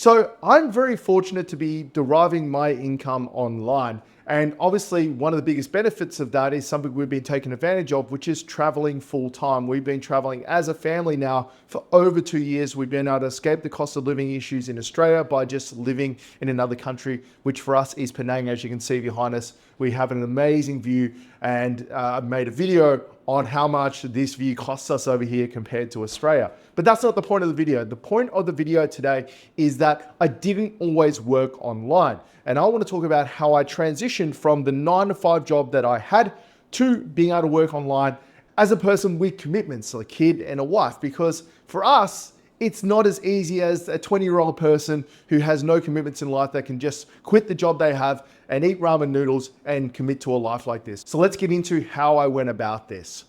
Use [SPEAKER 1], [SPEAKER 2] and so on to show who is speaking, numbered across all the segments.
[SPEAKER 1] So I'm very fortunate to be deriving my income online. And obviously one of the biggest benefits of that is something we've been taking advantage of, which is traveling full time. We've been traveling as a family now for over 2 years. We've been able to escape the cost of living issues in Australia by just living in another country, which for us is Penang. As you can see behind us, we have an amazing view, and I've made a video on how much this view costs us over here compared to Australia. But that's not the point of the video. The point of the video today is that I didn't always work online. And I want to talk about how I transitioned from the 9-to-5 job that I had to being able to work online as a person with commitments, a kid and a wife. Because for us, it's not as easy as a 20-year-old person who has no commitments in life that can just quit the job they have and eat ramen noodles and commit to a life like this. So let's get into how I went about this.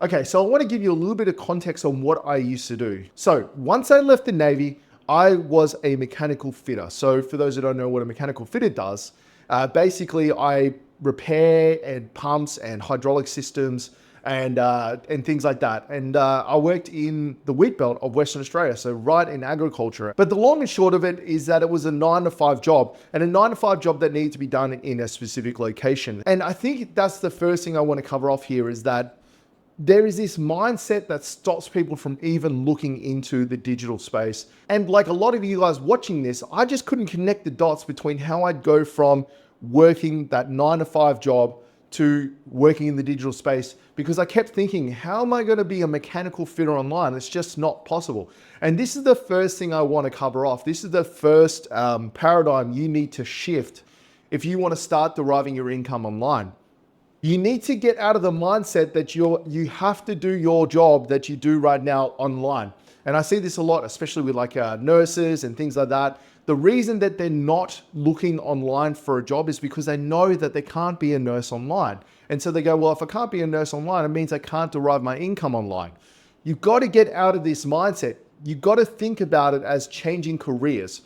[SPEAKER 1] Okay, so I want to give you a little bit of context on what I used to do. So once I left the Navy, I was a mechanical fitter. So for those who don't know what a mechanical fitter does, basically I repair and pumps and hydraulic systems and things like that. And I worked in the wheat belt of Western Australia, so right in agriculture. But the long and short of it is that it was a 9-to-5 job, and a 9-to-5 job that needed to be done in a specific location. And I think that's the first thing I want to cover off here, is that there is this mindset that stops people from even looking into the digital space. And like a lot of you guys watching this, I just couldn't connect the dots between how I'd go from working that 9-to-5 job to working in the digital space, because I kept thinking, how am I going to be a mechanical fitter online? It's just not possible. And this is the first thing I want to cover off. This is the first paradigm you need to shift if you want to start deriving your income online. You need to get out of the mindset that you have to do your job that you do right now online. And I see this a lot, especially with like nurses and things like that. The reason that they're not looking online for a job is because they know that they can't be a nurse online. And so they go, well, if I can't be a nurse online, it means I can't derive my income online. You've got to get out of this mindset. You've got to think about it as changing careers.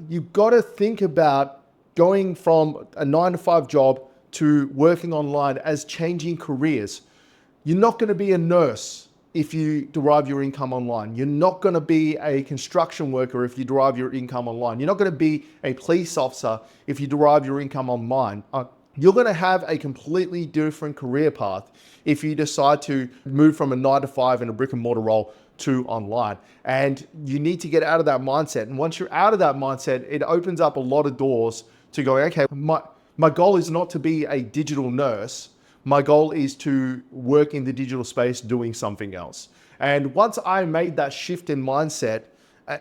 [SPEAKER 1] You've got to think about going from a 9-to-5 job to working online as changing careers. You're not going to be a nurse if you derive your income online. You're not going to be a construction worker if you derive your income online. You're not going to be a police officer if you derive your income online. You're going to have a completely different career path if you decide to move from a 9-to-5 in a brick and mortar role to online. And you need to get out of that mindset. And once you're out of that mindset, it opens up a lot of doors to go, okay, my goal is not to be a digital nurse. My goal is to work in the digital space doing something else. And once I made that shift in mindset,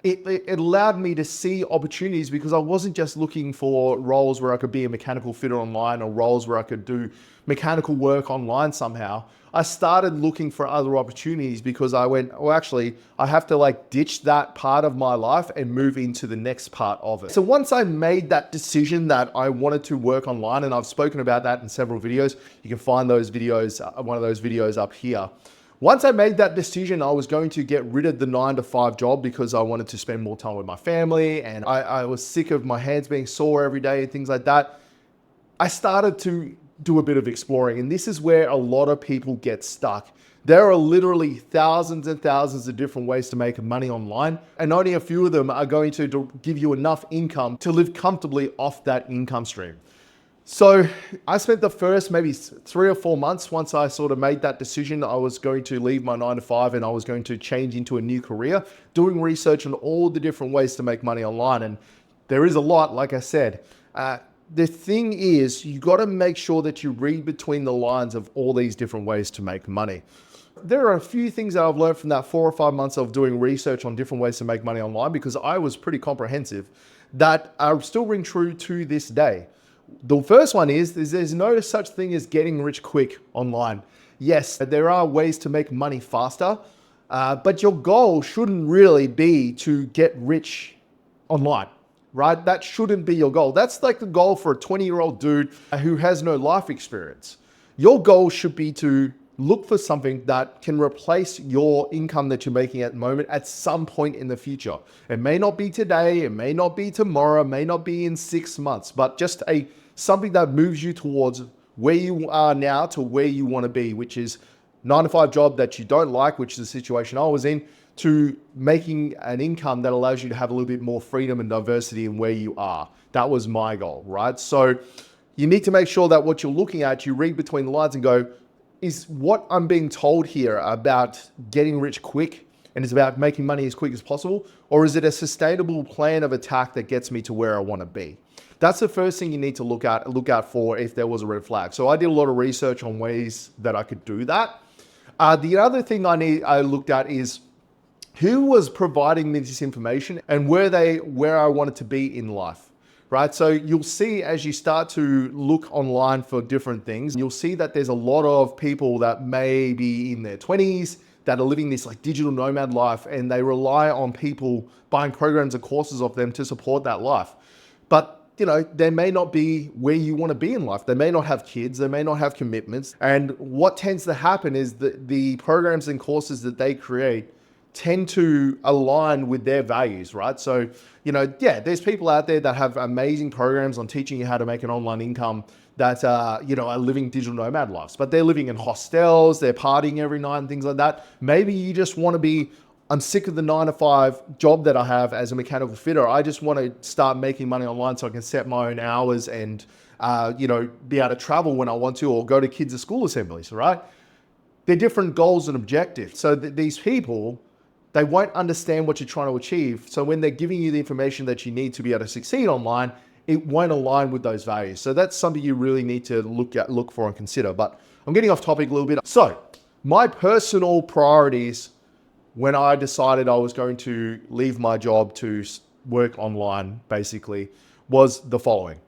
[SPEAKER 1] it allowed me to see opportunities, because I wasn't just looking for roles where I could be a mechanical fitter online or roles where I could do mechanical work online somehow. I started looking for other opportunities because I went, well, actually, I have to like ditch that part of my life and move into the next part of it. So once I made that decision that I wanted to work online, and I've spoken about that in several videos, you can find those videos, one of those videos up here. Once I made that decision, I was going to get rid of the 9-to-5 job because I wanted to spend more time with my family, and I was sick of my hands being sore every day and things like that. I started to do a bit of exploring, and this is where a lot of people get stuck. There are literally thousands and thousands of different ways to make money online, and only a few of them are going to give you enough income to live comfortably off that income stream. So I spent the first maybe 3 or 4 months, once I sort of made that decision, I was going to leave my 9-to-5 and I was going to change into a new career, doing research on all the different ways to make money online. And there is a lot, like I said. The thing is, you got to make sure that you read between the lines of all these different ways to make money. There are a few things that I've learned from that 4 or 5 months of doing research on different ways to make money online, because I was pretty comprehensive, that still ring true to this day. The first one is there's no such thing as getting rich quick online. Yes, there are ways to make money faster, but your goal shouldn't really be to get rich online, right? That shouldn't be your goal. That's like the goal for a 20-year-old dude who has no life experience. Your goal should be to look for something that can replace your income that you're making at the moment at some point in the future. It may not be today, it may not be tomorrow, it may not be in 6 months, but just something that moves you towards where you are now to where you want to be, which is 9-to-5 job that you don't like, which is the situation I was in, to making an income that allows you to have a little bit more freedom and diversity in where you are. That was my goal, right? So you need to make sure that what you're looking at, you read between the lines and go, is what I'm being told here about getting rich quick and it's about making money as quick as possible? Or is it a sustainable plan of attack that gets me to where I want to be? That's the first thing you need to look out for if there was a red flag. So I did a lot of research on ways that I could do that. The other thing I looked at is who was providing me this information and were they where I wanted to be in life, right? So you'll see as you start to look online for different things, you'll see that there's a lot of people that may be in their 20s that are living this like digital nomad life, and they rely on people buying programs and courses of them to support that life. But they may not be where you want to be in life. They may not have kids. They may not have commitments. And what tends to happen is that the programs and courses that they create tend to align with their values, right? So, there's people out there that have amazing programs on teaching you how to make an online income that, are living digital nomad lives, but they're living in hostels, they're partying every night and things like that. Maybe you just want to be, I'm sick of the 9-to-5 job that I have as a mechanical fitter. I just want to start making money online so I can set my own hours and, be able to travel when I want to, or go to kids' school assemblies, right? They're different goals and objectives. So these people, they won't understand what you're trying to achieve. So when they're giving you the information that you need to be able to succeed online, it won't align with those values. So that's something you really need to look for and consider. But I'm getting off topic a little bit. So my personal priorities when I decided I was going to leave my job to work online, basically, was the following.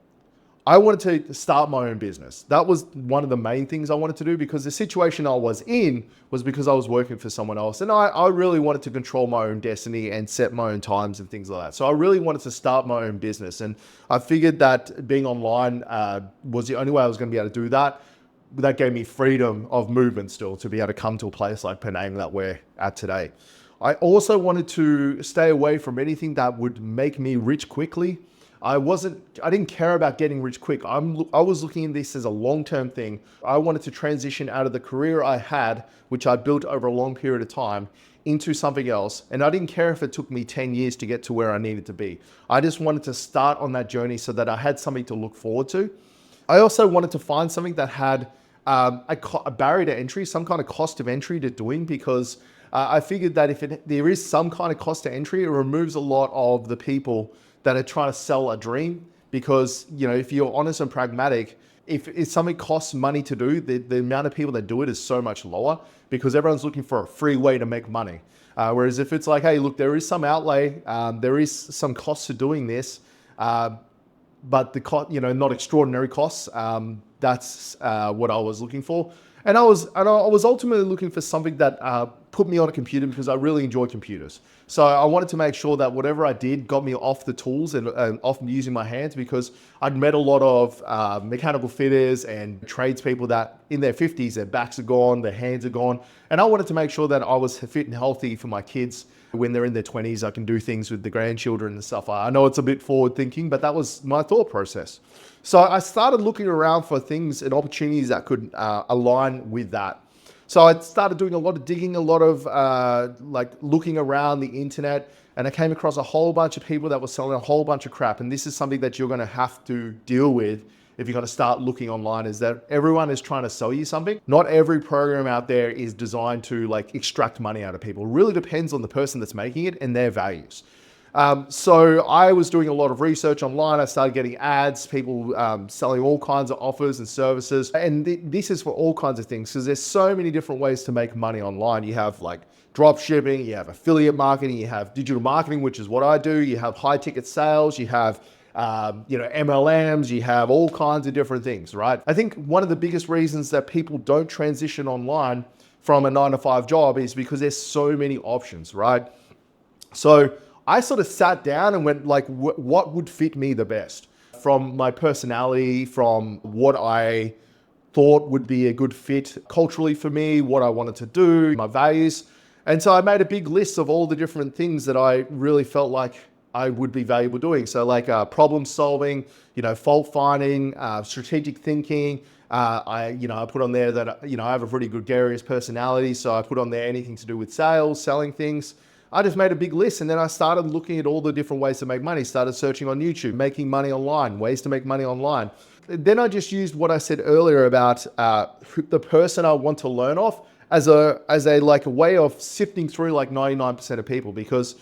[SPEAKER 1] I wanted to start my own business. That was one of the main things I wanted to do, because the situation I was in was because I was working for someone else. And I really wanted to control my own destiny and set my own times and things like that. So I really wanted to start my own business. And I figured that being online was the only way I was going to be able to do that. That gave me freedom of movement still to be able to come to a place like Penang that we're at today. I also wanted to stay away from anything that would make me rich quickly. I didn't care about getting rich quick. I was looking at this as a long-term thing. I wanted to transition out of the career I had, which I built over a long period of time, into something else. And I didn't care if it took me 10 years to get to where I needed to be. I just wanted to start on that journey so that I had something to look forward to. I also wanted to find something that had a barrier to entry, some kind of cost of entry to doing, because I figured that if there is some kind of cost to entry, it removes a lot of the people that are trying to sell a dream. Because, if you're honest and pragmatic, if something costs money to do, the amount of people that do it is so much lower, because everyone's looking for a free way to make money. Whereas if it's like, hey, look, there is some outlay, there is some cost to doing this, but the cost, not extraordinary costs. That's what I was looking for. And I was ultimately looking for something that put me on a computer, because I really enjoy computers. So I wanted to make sure that whatever I did got me off the tools and off using my hands, because I'd met a lot of mechanical fitters and tradespeople that in their 50s, their backs are gone, their hands are gone. And I wanted to make sure that I was fit and healthy for my kids. When they're in their 20s, I can do things with the grandchildren and stuff. I know it's a bit forward thinking, but that was my thought process. So I started looking around for things and opportunities that could align with that. So I started doing a lot of digging, a lot of looking around the internet, and I came across a whole bunch of people that were selling a whole bunch of crap. And this is something that you're going to have to deal with if you're going to start looking online, is that everyone is trying to sell you something. Not every program out there is designed to extract money out of people. It really depends on the person that's making it and their values. So I was doing a lot of research online. I started getting ads, people selling all kinds of offers and services. And this is for all kinds of things, because there's so many different ways to make money online. You have drop shipping, you have affiliate marketing, you have digital marketing, which is what I do. You have high ticket sales, you have MLMs, you have all kinds of different things, right? I think one of the biggest reasons that people don't transition online from a 9-to-5 job is because there's so many options, right? So I sort of sat down and went what would fit me the best from my personality, from what I thought would be a good fit culturally for me, what I wanted to do, my values. And so I made a big list of all the different things that I really felt like I would be valuable doing. So problem solving, fault finding, strategic thinking. I put on there that, I have a pretty gregarious personality. So I put on there anything to do with sales, selling things. I just made a big list, and then I started looking at all the different ways to make money, started searching on YouTube, making money online, ways to make money online. Then I just used what I said earlier about the person I want to learn off as a like a way of sifting through like 99% of people, because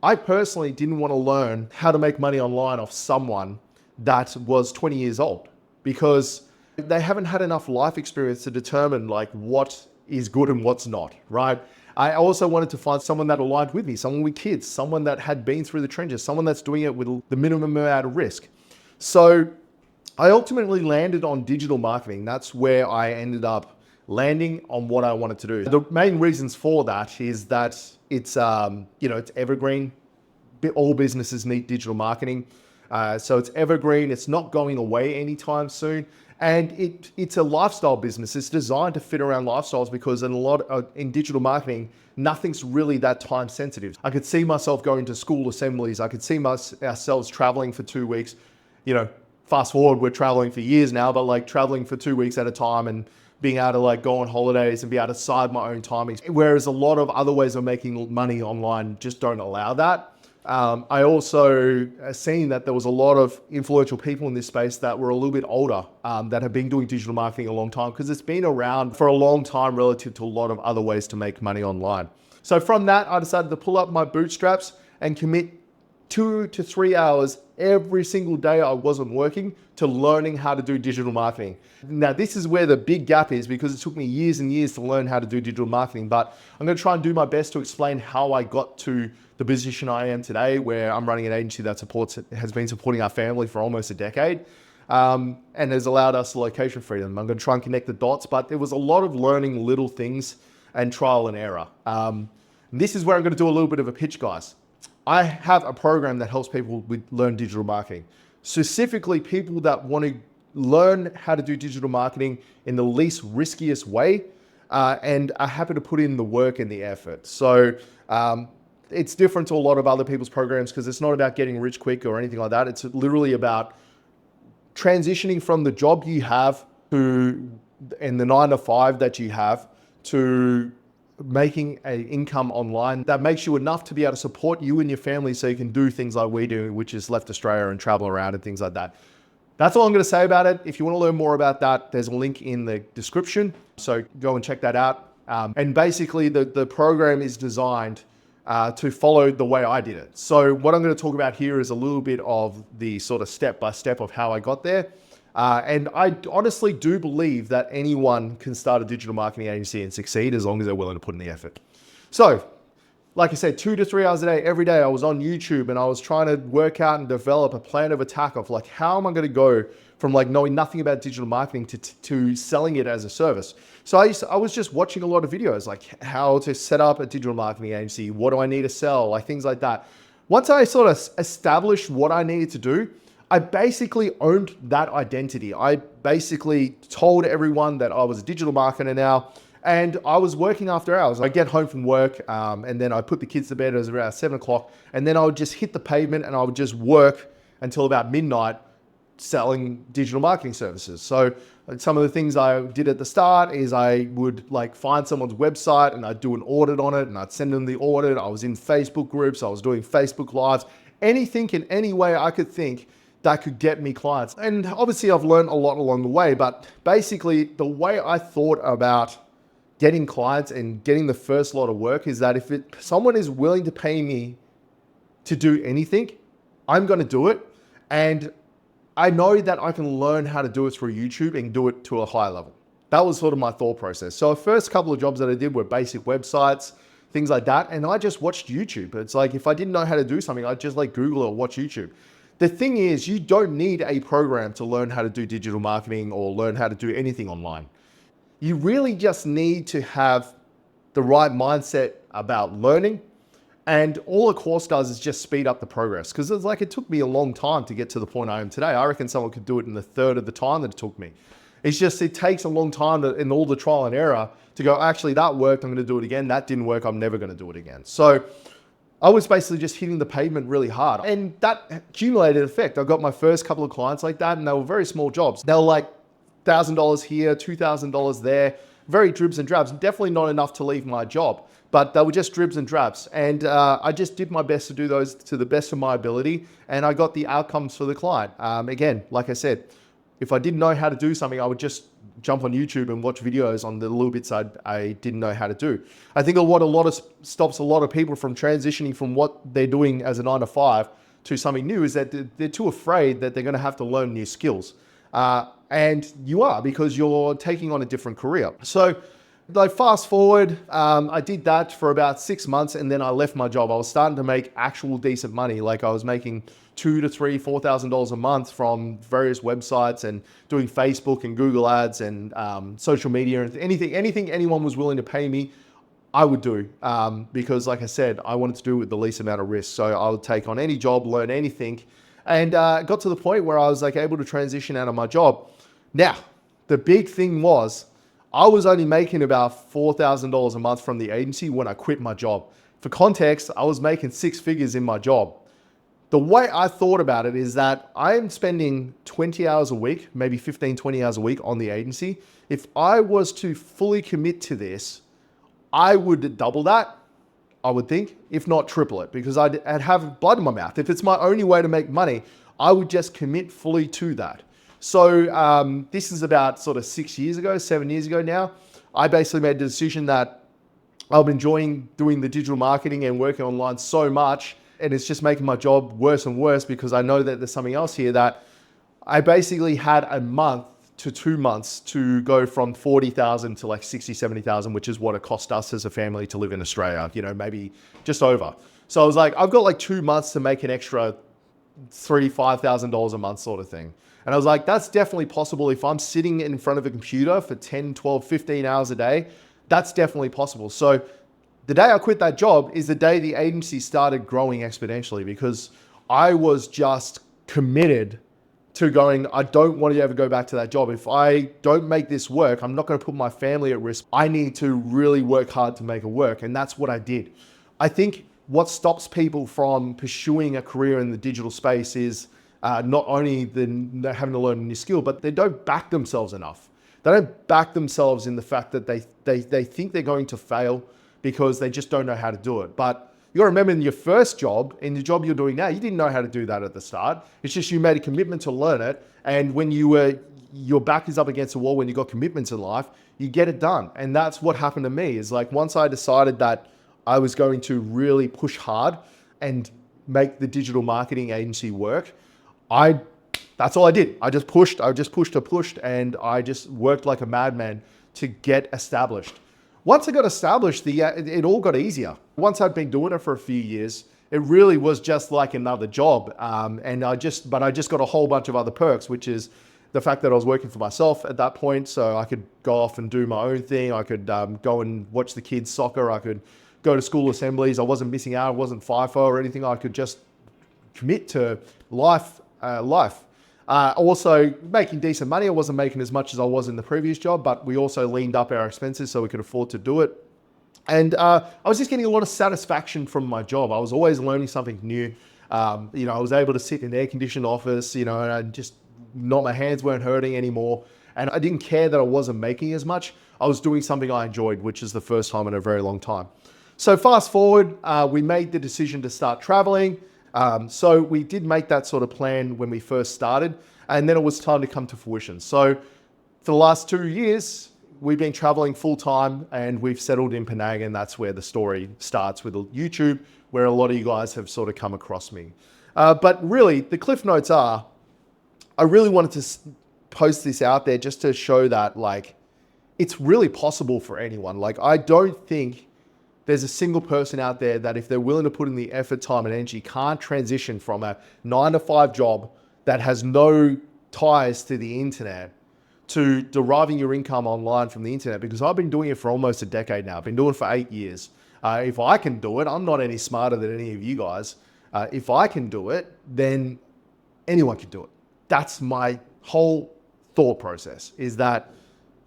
[SPEAKER 1] I personally didn't want to learn how to make money online off someone that was 20 years old, because they haven't had enough life experience to determine like what is good and what's not, right? I also wanted to find someone that aligned with me, someone with kids, someone that had been through the trenches, someone that's doing it with the minimum amount of risk. So I ultimately landed on digital marketing. That's where I ended up landing on what I wanted to do. The main reasons for that is that it's it's evergreen. All businesses need digital marketing. So it's evergreen. It's not going away anytime soon. And it's a lifestyle business. It's designed to fit around lifestyles, because in digital marketing, nothing's really that time sensitive. I could see myself going to school assemblies. I could see ourselves traveling for 2 weeks. Fast forward, we're traveling for years now, but like traveling for 2 weeks at a time and being able to like go on holidays and be able to decide my own timings. Whereas a lot of other ways of making money online just don't allow that. I also seen that there was a lot of influential people in this space that were a little bit older, that have been doing digital marketing a long time, because it's been around for a long time relative to a lot of other ways to make money online. So from that, I decided to pull up my bootstraps and commit 2 to 3 hours every single day I wasn't working to learning how to do digital marketing. Now, this is where the big gap is, because it took me years and years to learn how to do digital marketing, but I'm going to try and do my best to explain how I got to the position I am today, where I'm running an agency that has been supporting our family for almost a decade, and has allowed us location freedom. I'm going to try and connect the dots, but there was a lot of learning little things and trial and error. This is where I'm going to do a little bit of a pitch, guys. I have a program that helps people learn digital marketing, specifically people that want to learn how to do digital marketing in the least riskiest way, and are happy to put in the work and the effort. So it's different to a lot of other people's programs, because it's not about getting rich quick or anything like that. It's literally about transitioning from the job you have and the 9 to 5 that you have, to making an income online that makes you enough to be able to support you and your family, so you can do things like we do, which is left Australia and travel around and things like that. That's all I'm going to say about it. If you want to learn more about that, there's a link in the description. So go and check that out. And basically the program is designed to follow the way I did it. So what I'm going to talk about here is a little bit of the sort of step-by-step of how I got there. And I honestly do believe that anyone can start a digital marketing agency and succeed, as long as they're willing to put in the effort. So, like I said, 2 to 3 hours a day, every day, I was on YouTube, and I was trying to work out and develop a plan of attack of like, how am I going to go from like knowing nothing about digital marketing to selling it as a service. So I was just watching a lot of videos, like how to set up a digital marketing agency, what do I need to sell, like things like that. Once I sort of established what I needed to do, I basically owned that identity. I basically told everyone that I was a digital marketer now, and I was working after hours. I get home from work, and then I put the kids to bed. It was around 7 o'clock, and then I would just hit the pavement and I would just work until about midnight selling digital marketing services. So some of the things I did at the start is I would like find someone's website and I'd do an audit on it, and I'd send them the audit. I was in Facebook groups. I was doing Facebook Lives, anything in any way I could think that could get me clients. And obviously I've learned a lot along the way, but basically the way I thought about getting clients and getting the first lot of work is that if someone is willing to pay me to do anything, I'm going to do it. And I know that I can learn how to do it through YouTube and do it to a high level. That was sort of my thought process. So the first couple of jobs that I did were basic websites, things like that. And I just watched YouTube. It's like, if I didn't know how to do something, I'd just like Google it or watch YouTube. The thing is, you don't need a program to learn how to do digital marketing or learn how to do anything online. You really just need to have the right mindset about learning. And all a course does is just speed up the progress. Because it's like, it took me a long time to get to the point I am today. I reckon someone could do it in a third of the time that it took me. It's just, it takes a long time in all the trial and error to go, actually that worked, I'm going to do it again. That didn't work, I'm never going to do it again. So I was basically just hitting the pavement really hard. And that accumulated effect. I got my first couple of clients like that, and they were very small jobs. They were like $1,000 here, $2,000 there. very dribs and drabs. Definitely not enough to leave my job, but they were just dribs and drabs. And I just did my best to do those to the best of my ability, and I got the outcomes for the client. Again, like I said, if I didn't know how to do something, I would just jump on YouTube and watch videos on the little bits I didn't know how to do. I think stops a lot of people from transitioning from what they're doing as a 9 to 5 to something new is that they're too afraid that they're going to have to learn new skills. And you are, because you're taking on a different career. So like fast forward, I did that for about 6 months, and then I left my job. I was starting to make actual decent money. Like I was making $2,000 to $4,000 a month from various websites and doing Facebook and Google ads and social media and anything anyone was willing to pay me, I would do, because like I said, I wanted to do it with the least amount of risk. So I would take on any job, learn anything, and got to the point where I was like able to transition out of my job. Now, the big thing was I was only making about $4,000 a month from the agency when I quit my job. For context, I was making 6 figures in my job. The way I thought about it is that I am spending 20 hours a week, maybe 15, 20 hours a week on the agency. If I was to fully commit to this, I would double that, I would think, if not triple it, because I'd have blood in my mouth. If it's my only way to make money, I would just commit fully to that. So this is about sort of 7 years ago now. I basically made the decision that I'm enjoying doing the digital marketing and working online so much, and it's just making my job worse and worse because I know that there's something else here, that I basically had a month to 2 months to go from 40,000 to like 60, 70,000, which is what it cost us as a family to live in Australia, maybe just over. So I was like, I've got like 2 months to make an extra $3,000, $5,000 a month sort of thing. And I was like, that's definitely possible. If I'm sitting in front of a computer for 10, 12, 15 hours a day, that's definitely possible. So the day I quit that job is the day the agency started growing exponentially, because I was just committed to going, I don't want to ever go back to that job. If I don't make this work, I'm not going to put my family at risk. I need to really work hard to make it work. And that's what I did. I think what stops people from pursuing a career in the digital space is not only having to learn a new skill, but they don't back themselves enough. They don't back themselves in the fact that they think they're going to fail because they just don't know how to do it. But you got to remember, in your first job, in the job you're doing now, you didn't know how to do that at the start. It's just you made a commitment to learn it. And when your back is up against the wall, when you got commitments in life, you get it done. And that's what happened to me. Is like, once I decided that I was going to really push hard and make the digital marketing agency work, that's all I did. I just pushed, and I just worked like a madman to get established. Once I got established, it all got easier. Once I'd been doing it for a few years, it really was just like another job. But I just got a whole bunch of other perks, which is the fact that I was working for myself at that point. So I could go off and do my own thing. I could go and watch the kids' soccer. I could go to school assemblies. I wasn't missing out. I wasn't FIFO or anything. I could just commit to life. Also making decent money. I wasn't making as much as I was in the previous job, but we also leaned up our expenses so we could afford to do it. And I was just getting a lot of satisfaction from my job. I was always learning something new. I was able to sit in an air-conditioned office, and my hands weren't hurting anymore. And I didn't care that I wasn't making as much. I was doing something I enjoyed, which is the first time in a very long time. So fast forward, we made the decision to start traveling. So we did make that sort of plan when we first started, and then it was time to come to fruition. So for the last 2 years, we've been traveling full time, and we've settled in Penang, and that's where the story starts with YouTube, where a lot of you guys have sort of come across me. But really, the cliff notes are, I really wanted to post this out there just to show that, like, it's really possible for anyone. Like, I don't think there's a single person out there that, if they're willing to put in the effort, time, and energy, can't transition from a 9 to 5 job that has no ties to the internet to deriving your income online from the internet. Because I've been doing it for almost a decade now. I've been doing it for 8 years. If I can do it, I'm not any smarter than any of you guys. If I can do it, then anyone can do it. That's my whole thought process, is that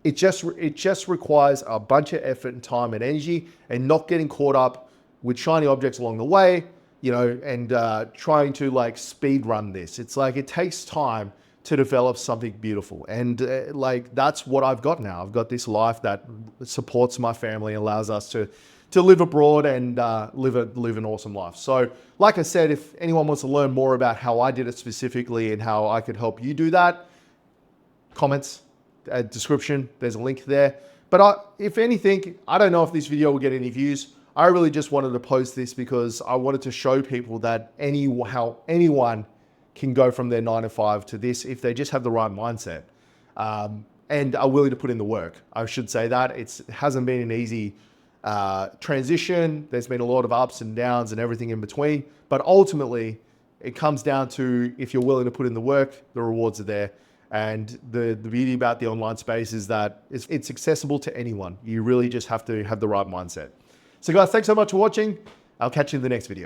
[SPEAKER 1] it just requires a bunch of effort and time and energy, and not getting caught up with shiny objects along the way, and trying to like speed run this. It's like, it takes time to develop something beautiful. And like, that's what I've got now. I've got this life that supports my family, allows us to live abroad and live an awesome life. So like I said, if anyone wants to learn more about how I did it specifically and how I could help you do that, comments, description, there's a link there. But if anything, I don't know if this video will get any views. I really just wanted to post this because I wanted to show people that how anyone can go from their 9 to 5 to this if they just have the right mindset and are willing to put in the work. I should say that it hasn't been an easy transition. There's been a lot of ups and downs and everything in between, but ultimately it comes down to, if you're willing to put in the work, the rewards are there. And the beauty about the online space is that it's accessible to anyone. You really just have to have the right mindset. So guys, thanks so much for watching. I'll catch you in the next video.